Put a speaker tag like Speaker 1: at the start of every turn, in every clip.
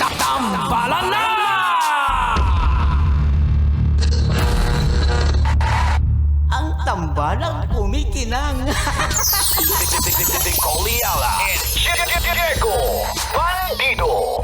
Speaker 1: Tambalan na!
Speaker 2: Ang tambalang kumikinang.
Speaker 1: Coliala and Diego Bandido.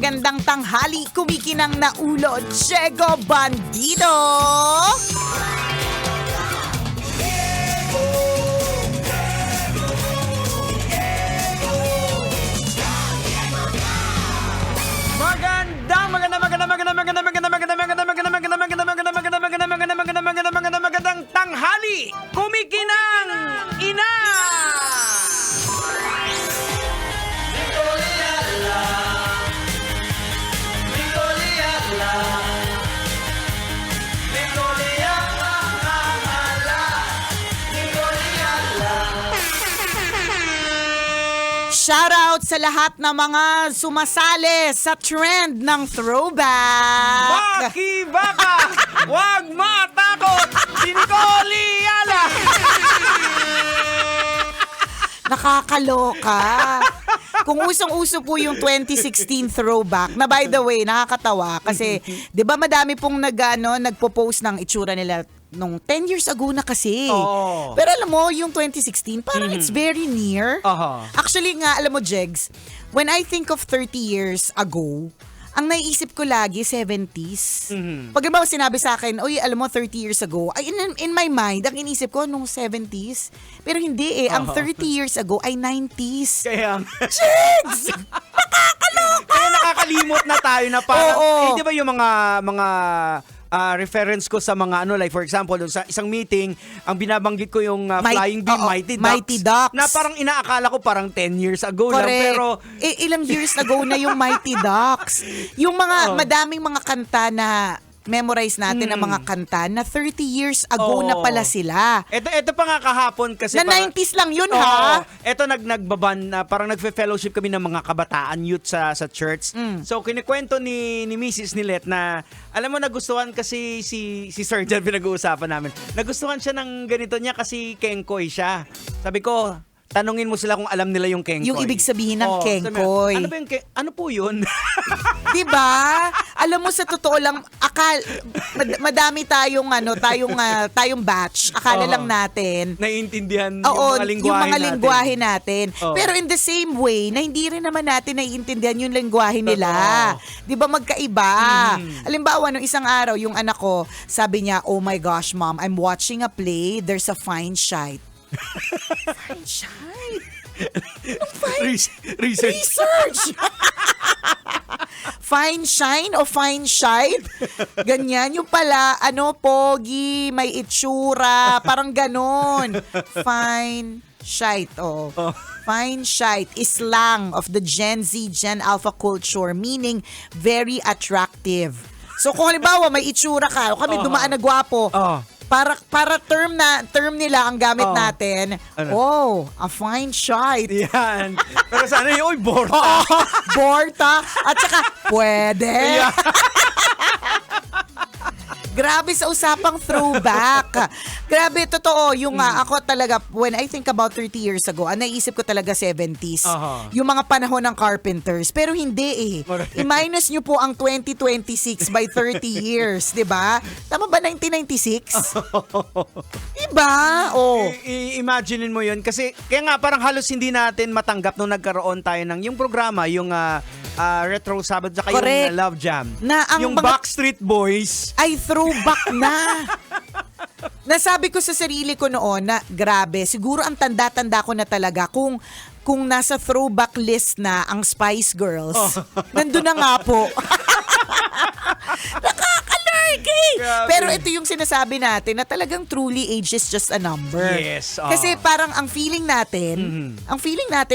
Speaker 3: Magandang tanghali, kumikinang na ulo, Diego Bandido.
Speaker 4: Magandang tanghali, kumikinang ina.
Speaker 3: Shoutout sa lahat ng mga sumasali sa trend ng throwback.
Speaker 4: Baki baka, wag matakot, Sincoliala.
Speaker 3: Nakakaloka. Kung usong-uso po yung 2016 throwback, na by the way, nakakatawa kasi 'di ba madami pong nagpo-post ng itsura nila nung 10 years ago na kasi.
Speaker 4: Oo.
Speaker 3: Pero alam mo, yung 2016, parang it's very near.
Speaker 4: Aha.
Speaker 3: Actually nga, alam mo, Jegs, when I think of 30 years ago, ang naiisip ko lagi, 70s. Pag ba sinabi sa akin, oy, alam mo, 30 years ago, ay, in my mind, ang inisip ko, nung 70s. Pero hindi eh, ang 30 years ago ay 90s.
Speaker 4: Kaya
Speaker 3: Jegs!
Speaker 4: kaya nakakalimot na tayo na parang,
Speaker 3: Oo.
Speaker 4: di ba yung mga reference ko sa mga like for example, dun sa isang meeting, ang binabanggit ko yung Flying Bee,
Speaker 3: Mighty Ducks.
Speaker 4: Na parang inaakala ko parang 10 years ago lang,
Speaker 3: Correct.
Speaker 4: pero
Speaker 3: ilang years ago na yung Mighty Ducks. Yung mga madaming mga kanta na memorize natin ng mga kanta na 30 years ago na pala sila.
Speaker 4: Ito pa nga kahapon kasi
Speaker 3: Na 90s lang yun, ha?
Speaker 4: Ito nagbaban na parang nagfe-fellowship kami ng mga kabataan youth sa church. So kinikwento ni Mrs. Nilet na alam mo nagustuhan kasi si Sir Jan, pinag-uusapan namin. Nagustuhan siya ng ganito niya kasi kengkoy siya. Sabi ko, tanungin mo sila kung alam nila yung kengkoy.
Speaker 3: Yung ibig sabihin ng
Speaker 4: sabi
Speaker 3: kengkoy.
Speaker 4: niya, ano ba yung ano po yun?
Speaker 3: Diba? Alam mo, sa totoo lang, madami tayong batch. Akala lang natin.
Speaker 4: Naiintindihan
Speaker 3: Oo,
Speaker 4: yung mga
Speaker 3: lingwahe natin.
Speaker 4: Oo.
Speaker 3: Pero in the same way, na hindi rin naman natin naiintindihan yung lingwahe nila. Di ba magkaiba? Halimbawa, nung isang araw, yung anak ko, sabi niya, oh my gosh, Mom, I'm watching a play. There's a fine shite. Fine shite? Research! Fine shine o fine shite? Ganyan. Yung pala, pogi, may itsura, parang ganon. Fine shite, Fine shite is slang of the Gen Z, Gen Alpha culture, meaning very attractive. So kung halimbawa may itsura ka, o kami dumaan na gwapo, para term nila ang gamit natin.
Speaker 4: Ano?
Speaker 3: A fine shite.
Speaker 4: Yan. Pero sana yung, borta.
Speaker 3: Borta. At saka, pwede.
Speaker 4: Yeah.
Speaker 3: Grabe sa usapang throwback. Grabe, totoo. Yung ako talaga, when I think about 30 years ago, naisip ko talaga 70s. Yung mga panahon ng Carpenters. Pero hindi eh. I-minus nyo po ang 2026 by 30 years, di ba? Tama ba 1996? Diba?
Speaker 4: Imaginein mo yun. Kasi, kaya nga parang halos hindi natin matanggap nung nagkaroon tayo ng yung programa, yung Retro Sabado, saka yung Love Jam.
Speaker 3: Na ang
Speaker 4: yung
Speaker 3: mga
Speaker 4: Backstreet Boys.
Speaker 3: ay throwback na. Nasabi ko sa sarili ko noon na grabe, siguro ang tanda-tanda ko na talaga kung nasa throwback list na ang Spice Girls. Nandun na nga po. Nakaka-learn
Speaker 4: Grabe.
Speaker 3: Pero ito yung sinasabi natin na talagang truly age is just a number.
Speaker 4: Yes, oo.
Speaker 3: Kasi parang ang feeling natin,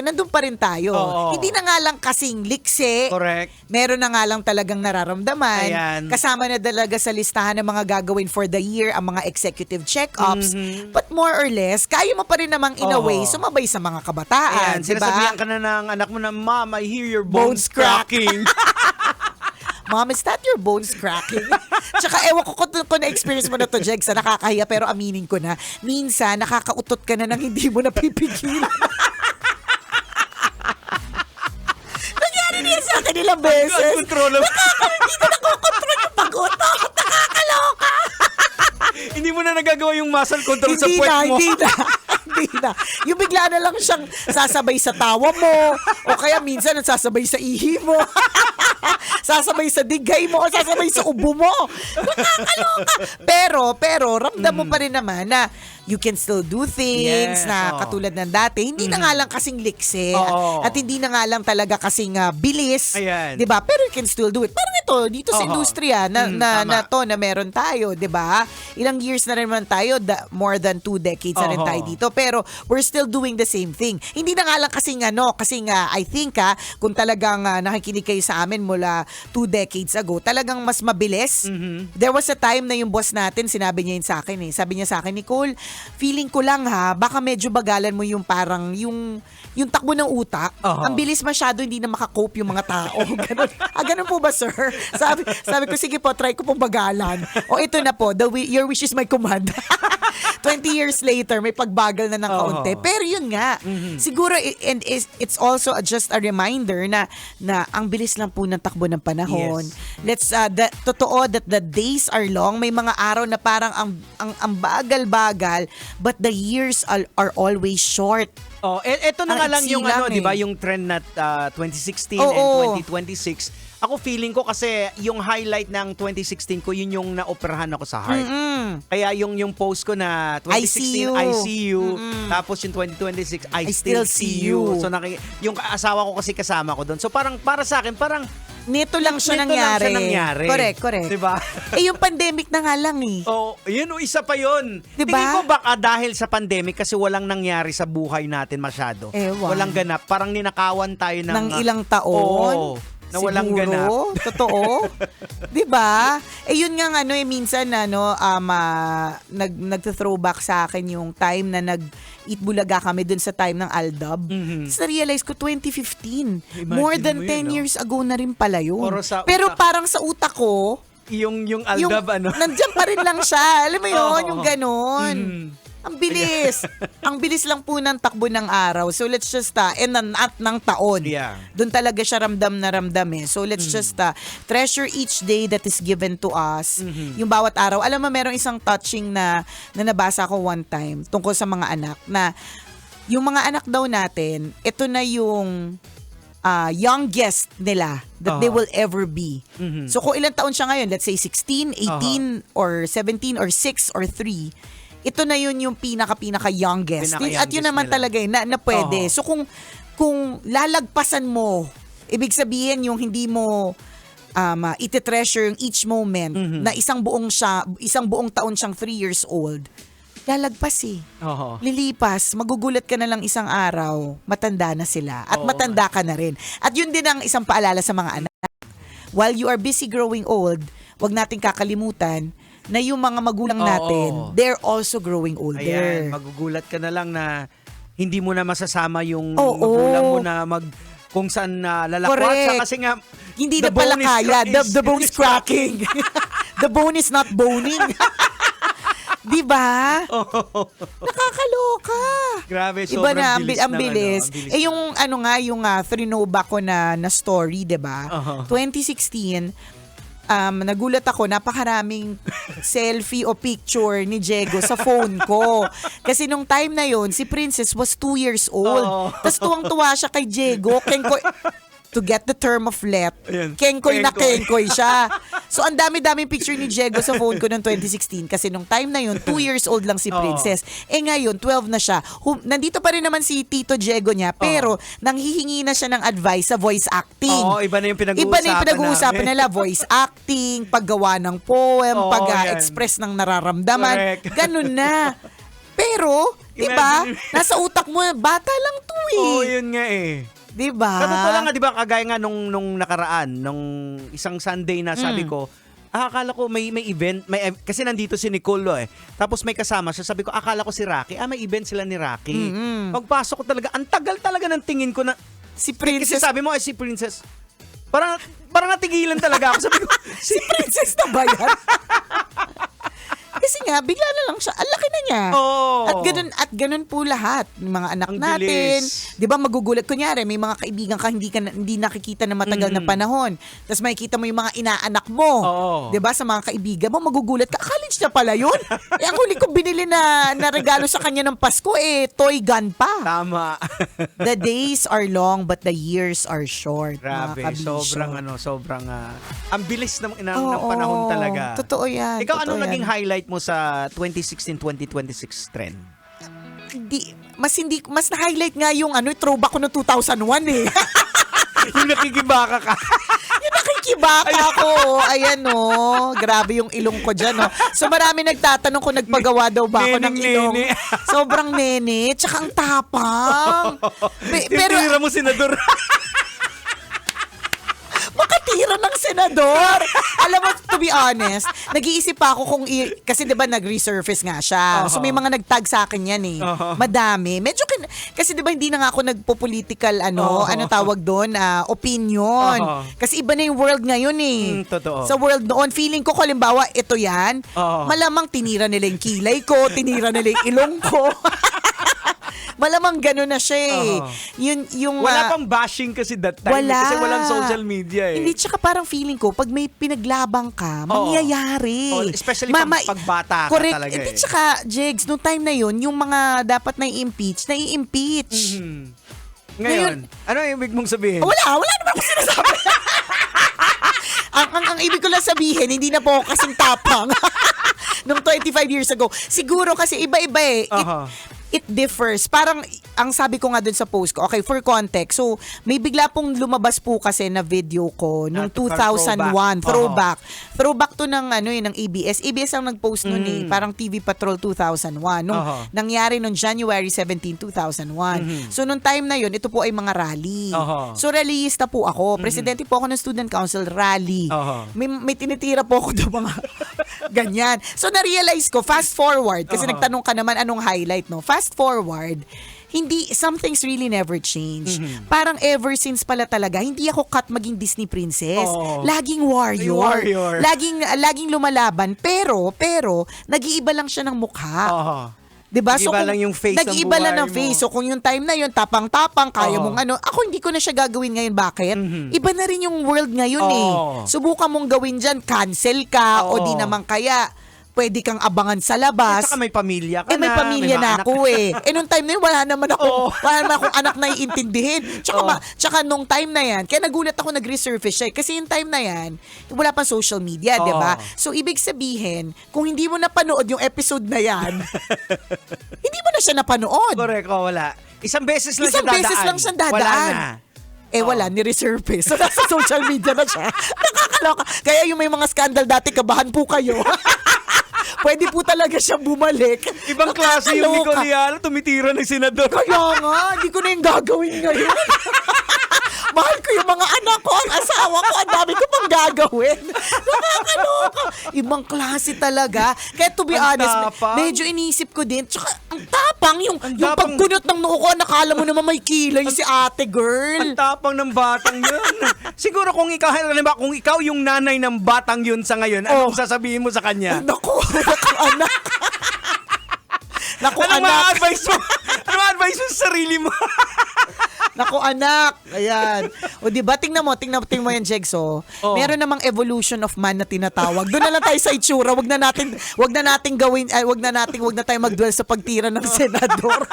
Speaker 3: nandun pa rin tayo.
Speaker 4: Oo.
Speaker 3: Hindi na nga lang kasing liksi.
Speaker 4: Correct.
Speaker 3: Meron na nga lang talagang nararamdaman.
Speaker 4: Ayan.
Speaker 3: Kasama na talaga sa listahan ng mga gagawin for the year ang mga executive check-ups. But more or less, kaya mo pa rin namang in a way sumabay sa mga kabataan.
Speaker 4: Ayan,
Speaker 3: Diba?
Speaker 4: sinasabihan ka na ng anak mo na, Mom, I hear your bones cracking.
Speaker 3: Mom, is that your bones cracking? Tsaka ewan ko kung na-experience mo na to, Jegs, nakakahiya, pero aminin ko na, minsan nakakautot ka na nang hindi mo napipigilan. Nangyari niya sa akin ilang beses.
Speaker 4: Uncontrollable.
Speaker 3: Hindi ko nakokontrol yung pag-utot. Nakakaloka.
Speaker 4: Hindi mo na nagagawa yung muscle control sa puwet mo.
Speaker 3: Hindi na. Yung bigla na lang siyang sasabay sa tawa mo o kaya minsan sasabay sa ihi mo. Sasabay sa digay mo o sasabay sa ubo mo. Nakakaloka. Pero ramdam mo pa rin naman na you can still do things
Speaker 4: Yes,
Speaker 3: na katulad ng dati. Hindi na nga lang kasing liksi at hindi na nga lang talaga kasing bilis.
Speaker 4: Ayan.
Speaker 3: 'Di ba? Pero you can still do it. Parang ito dito sa industriya na
Speaker 4: tama.
Speaker 3: na meron tayo, 'di ba? Ilang years na rin naman tayo, more than 2 decades na rin tayo dito. Pero we're still doing the same thing. Hindi na nga lang kasi I think kung talagang nakikinig kayo sa amin mula 2 decades ago, talagang mas mabilis. There was a time na yung boss natin, sinabi niya yun sa akin Sabi niya sa akin, Nicole, feeling ko lang baka medyo bagalan mo yung parang yung takbo ng utak. Ang bilis masyado, hindi na makakope yung mga tao. Ganun. Ganun po ba, sir? Sabi ko, sige po, try ko pong bagalan. O ito na po, your wish is my command. 20 years later, may pagbagal na ng kaunti. Pero yun nga, siguro, and it's also just a reminder na ang bilis lang po ng takbo ng panahon.
Speaker 4: Yes.
Speaker 3: Totoo that the days are long. May mga araw na parang ang bagal-bagal, but the years are always short.
Speaker 4: Eto na nga lang yung
Speaker 3: silang
Speaker 4: di ba, yung trend na 2016 and 2026. Ako feeling ko kasi yung highlight ng 2016 ko, yun yung naoperahan ako sa heart. Kaya yung post ko na 2016, I see you. Tapos yung 2026, I still see you. So yung asawa ko kasi kasama ko doon. So parang para sa akin, parang
Speaker 3: Nito lang siya nangyari. Correct.
Speaker 4: Diba?
Speaker 3: Yung pandemic na nga lang
Speaker 4: yun isa pa yun.
Speaker 3: Diba?
Speaker 4: Tingin ko baka dahil sa pandemic kasi walang nangyari sa buhay natin masyado.
Speaker 3: Ewan.
Speaker 4: Walang ganap. Parang ninakawan tayo ng
Speaker 3: ilang taon.
Speaker 4: Na walang ganap.
Speaker 3: Totoo. 'Di ba? Yun nga minsan nagto-throwback sa akin yung time na nag-eat bulaga kami dun sa time ng Aldab. Tapos na-realize ko 2015. More than 10 years ago na rin pala yun. Pero parang sa utak ko,
Speaker 4: yung Aldab
Speaker 3: nandiyan pa rin lang siya. Alam mo yun, yung ganon. Ang bilis. Ang bilis lang po ng takbo ng araw. So let's just, and ng taon.
Speaker 4: Yeah.
Speaker 3: Doon talaga siya ramdam na ramdam So let's just treasure each day that is given to us. Yung bawat araw. Alam mo, merong isang touching na nabasa ko one time tungkol sa mga anak na yung mga anak daw natin, ito na yung youngest nila that they will ever be. So kung ilang taon siya ngayon, let's say 16, 18, or 17, or 6, or 3, ito na yun yung pinaka youngest. At yun naman
Speaker 4: nila
Speaker 3: talaga na pwede. So kung lalagpasan mo, ibig sabihin yung hindi mo iti-treasure yung each moment na isang buong taon siyang 3 years old, lalagpas lilipas, magugulat ka na lang isang araw, matanda na sila. At matanda ka na rin. At yun din ang isang paalala sa mga anak. While you are busy growing old, wag nating kakalimutan na yung mga magulang natin, they're also growing older.
Speaker 4: Ayan, magugulat ka na lang na hindi mo na masasama yung magulang mo na kung saan lalakwat. Kasi nga,
Speaker 3: hindi na pala kaya. The bone is cracking. The bone is not boning. Diba? Nakakaloka.
Speaker 4: Grabe,
Speaker 3: Iba
Speaker 4: sobrang
Speaker 3: na,
Speaker 4: bilis
Speaker 3: ang bilis. Yung throwback ko na story, diba? 2016, nagulat ako, napakaraming selfie o picture ni Diego sa phone ko. Kasi nung time na yon si Princess was 2 years old. Tapos tuwang-tuwa siya kay Diego. to get the term of let,
Speaker 4: Ayan.
Speaker 3: kengkoy na
Speaker 4: Kengkoy.
Speaker 3: kengkoy siya. So, ang dami-daming picture ni Diego sa phone ko noong 2016 kasi nung time na yun, 2 years old lang si
Speaker 4: Oo.
Speaker 3: Princess. Ngayon, 12 na siya. Nandito pa rin naman si Tito Diego niya, pero nanghihingi na siya ng advice sa voice acting.
Speaker 4: Oo, iba na yung pinag-uusapan
Speaker 3: Iba na yung pinag-uusapan
Speaker 4: namin.
Speaker 3: nila. Voice acting, paggawa ng poem,
Speaker 4: Oo,
Speaker 3: pag-express ng nararamdaman.
Speaker 4: Correct.
Speaker 3: Ganun na. Pero, di ba,
Speaker 4: Imagine-
Speaker 3: nasa utak mo, bata lang to
Speaker 4: Oo,
Speaker 3: eh.
Speaker 4: yun nga eh.
Speaker 3: Di ba?
Speaker 4: Sa totoo lang nga, di ba, kagaya nga nung nakaraan, nung isang Sunday na sabi ko, akala ko may event, kasi nandito si Nicolo eh. Tapos may kasama siya, sabi ko, akala ko si Rocky. May event sila ni Rocky. Pagpasok ko talaga, ang tagal talaga ng tingin ko na,
Speaker 3: Si
Speaker 4: kasi
Speaker 3: Princess,
Speaker 4: sabi mo, si Princess, parang natigilan talaga ako. Sabi ko,
Speaker 3: si Princess na ba yan? Kasi nga, bigla na lang siya. Ang laki na niya.
Speaker 4: Oo.
Speaker 3: At ganun po lahat. Yung mga anak
Speaker 4: Ang
Speaker 3: natin.
Speaker 4: bilis.
Speaker 3: Di ba magugulat? Kunyari, may mga kaibigan ka hindi nakikita na matagal na panahon. Tapos makikita mo yung mga inaanak mo.
Speaker 4: Oo.
Speaker 3: Di ba? Sa mga kaibigan mo, magugulat ka. College na pala yun. Ang huli ko binili na regalo sa kanya ng Pasko, toy gun pa.
Speaker 4: tama.
Speaker 3: The days are long but the years are short.
Speaker 4: Grabe,
Speaker 3: mga kabisyo.
Speaker 4: sobrang ang bilis ng
Speaker 3: Oo,
Speaker 4: panahon talaga.
Speaker 3: Totoo yan.
Speaker 4: Ikaw,
Speaker 3: totoo
Speaker 4: anong
Speaker 3: yan.
Speaker 4: naging highlight mo sa 2016-2026 trend?
Speaker 3: Mas na-highlight nga yung throwback ko noong 2001 eh.
Speaker 4: Yung nakikibaka ka.
Speaker 3: Yung nakikibaka ko. Ayan grabe yung ilong ko dyan So marami nagtatanong kung nagpagawa daw ba ako ng ilong.
Speaker 4: Nene.
Speaker 3: Sobrang nene. Tsaka ang tapang. Pero
Speaker 4: Tinitira mo senador.
Speaker 3: makatira ng senador. Alam mo, to be honest, nag-iisip pa ako kasi 'di ba nag-resurface nga siya. So may mga nagtag sa akin yan eh. Madami. Medyo kasi 'di ba hindi na nga ako nagpo-political ano tawag doon, opinion. Kasi iba na yung world ngayon eh.
Speaker 4: Totoo.
Speaker 3: Sa world noon, feeling ko halimbawa ito yan, malamang tinira nila yung kilay ko, tinira nila yung ilong ko. Malamang gano'n na siya eh. Yung
Speaker 4: Wala pang bashing kasi that time.
Speaker 3: wala.
Speaker 4: Kasi walang social media eh.
Speaker 3: Hindi, tsaka parang feeling ko, pag may pinaglabang ka, mangyayari.
Speaker 4: Oh, especially pag bata ka
Speaker 3: correct.
Speaker 4: talaga
Speaker 3: Hindi,
Speaker 4: eh.
Speaker 3: tsaka, Jegs, nung time na yun, yung mga dapat nai-impeach.
Speaker 4: Ngayon, ano yung ibig mong sabihin?
Speaker 3: Wala naman ako sinasabi. ang ibig ko lang sabihin, hindi na po ako kasing tapang. Nung 25 years ago. Siguro kasi iba-iba eh. It differs. Parang, ang sabi ko nga dun sa post ko, okay, for context, so, may bigla pong lumabas po kasi na video ko nung 2001. Throwback. Throwback to ng ABS. ABS ang nag-post nun eh. Parang TV Patrol 2001. Nung nangyari nung January 17, 2001. So, nung time na yun, ito po ay mga rally. So, rallyista po ako. Presidente po ako ng Student Council rally. May tinitira po ako ng mga ganyan. So, na-realize ko, fast forward, kasi nagtanong ka naman anong highlight, no? Fast forward, something's really never changed. Parang ever since pala talaga, hindi ako cut maging Disney princess. Laging warrior. Laging lumalaban. Pero, nag-iiba lang siya ng mukha. Diba?
Speaker 4: Nag-iiba lang yung face ng
Speaker 3: nag-iiba lang ng
Speaker 4: buhay
Speaker 3: face.
Speaker 4: mo.
Speaker 3: So, kung yung time na yun, tapang-tapang, kaya mong ako hindi ko na siya gagawin ngayon. Bakit? Iba na rin yung world ngayon eh. Subukan mong gawin dyan, cancel ka, o di naman kaya, pwede kang abangan sa labas.
Speaker 4: Saka may pamilya ka na.
Speaker 3: May pamilya
Speaker 4: may
Speaker 3: na
Speaker 4: mga
Speaker 3: ako eh. Nung time na yun, wala naman akong anak na iintindihin. Tsaka nung time na yan, kaya nagulat ako nag-resurface siya. Kasi yung time na yan, wala pang social media, di ba? So, ibig sabihin, kung hindi mo napanood yung episode na yan, hindi mo na siya napanood.
Speaker 4: Correct, wala. Isang beses lang
Speaker 3: Isang
Speaker 4: siya dadaan.
Speaker 3: beses lang siya dadaan.
Speaker 4: Wala na.
Speaker 3: Wala, ni-resurface. So, nasa social media na siya. Nakakaloka. Kaya yung may mga scandal dati, kabahan po kayo. Pwede po talaga siyang bumalik.
Speaker 4: Ibang klase yung
Speaker 3: Nakakaloka.
Speaker 4: Nicoliano, tumitira ng senador.
Speaker 3: Kaya nga, hindi ko na yung gagawin ngayon. Mahal ko yung mga anak ko, ang asawa ko, ang dami ko pang gagawin. Nakakaloka. Ibang klase talaga. Kaya to be
Speaker 4: Ang
Speaker 3: honest,
Speaker 4: tapang.
Speaker 3: medyo inisip ko din. Tsaka ang tapang, yung
Speaker 4: tapang.
Speaker 3: pagkunot ng noo ko, nakala mo naman may kilay si ate girl.
Speaker 4: Ang tapang ng batang yun. Siguro kung ikaw yung nanay ng batang yun sa ngayon, anong sasabihin mo sa kanya?
Speaker 3: Naku, anak. Naku,
Speaker 4: Anong
Speaker 3: anak.
Speaker 4: ma-advise mo? Anong ma-advise mo sa sarili mo?
Speaker 3: Naku, anak. Ayan. O diba, tingnan mo yan, Jegso. Meron namang evolution of man na tinatawag. Doon na lang tayo sa itsura. Wag na tayo mag-dwell sa pagtira ng senador.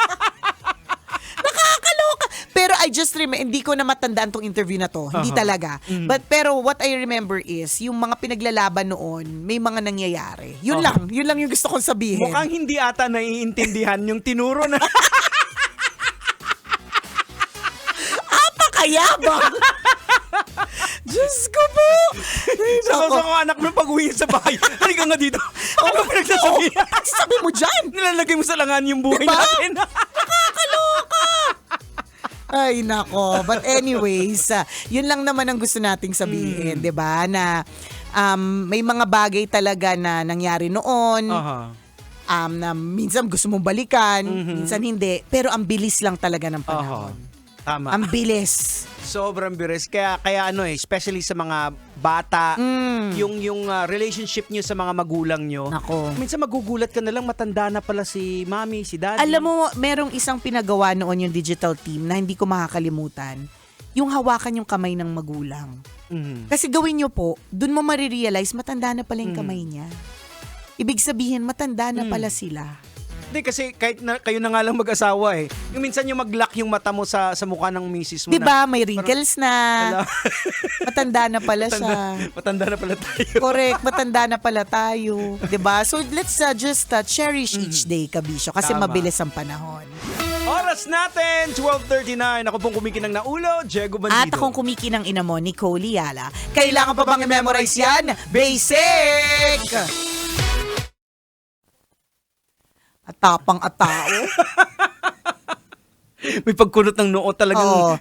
Speaker 3: Nakakaloka. Pero I just hindi ko na matandaan tong interview na to. Hindi talaga. Pero what I remember is, yung mga pinaglalaban noon, may mga nangyayari. Yun lang yung gusto kong sabihin.
Speaker 4: Mukhang hindi ata naiintindihan yung tinuro na
Speaker 3: Apakayabang! Diyos ko po!
Speaker 4: sa anak mo pag-uwi sa bahay. Halika nga dito. Ano pinagsasabihan?
Speaker 3: Sabi mo dyan!
Speaker 4: Nilalagay mo sa langan yung buhay
Speaker 3: Diba?
Speaker 4: natin.
Speaker 3: Nakakaloka! Ay, nako. But anyways, yun lang naman ang gusto nating sabihin, 'di ba? Na may mga bagay talaga na nangyari noon. Na minsan gusto mong balikan, minsan hindi. Pero ang bilis lang talaga ng panahon.
Speaker 4: Tama.
Speaker 3: Ang bilis.
Speaker 4: Sobrang bilis. Kaya especially sa mga bata, yung relationship nyo sa mga magulang nyo.
Speaker 3: Nako.
Speaker 4: Minsan magugulat ka na lang, matanda na pala si mami, si daddy.
Speaker 3: Alam mo, merong isang pinagawa noon yung digital team na hindi ko makakalimutan. Yung hawakan yung kamay ng magulang. Kasi gawin nyo po, dun mo marirealize, matanda na pala yung kamay niya. Ibig sabihin, matanda na pala sila.
Speaker 4: Hindi, kasi kahit na, kayo na nga lang mag-asawa eh. Yung minsan yung mag-lock yung mata mo sa mukha ng misis mo.
Speaker 3: Diba, may wrinkles na. Matanda na pala siya.
Speaker 4: Matanda na pala tayo.
Speaker 3: Correct, matanda na pala tayo. Diba? So let's just cherish each day, Kabisyo. Kasi
Speaker 4: Tama.
Speaker 3: mabilis ang panahon.
Speaker 4: Oras natin, 12:39. Ako pong kumikinang na ulo, Diego Bandido.
Speaker 3: At akong kumikinang ina mo, Nicole Liala. Kailangan pa bang i-memorize yan? Basic! At tapang at tao.
Speaker 4: May pagkunot ng noo talagang
Speaker 3: Oo.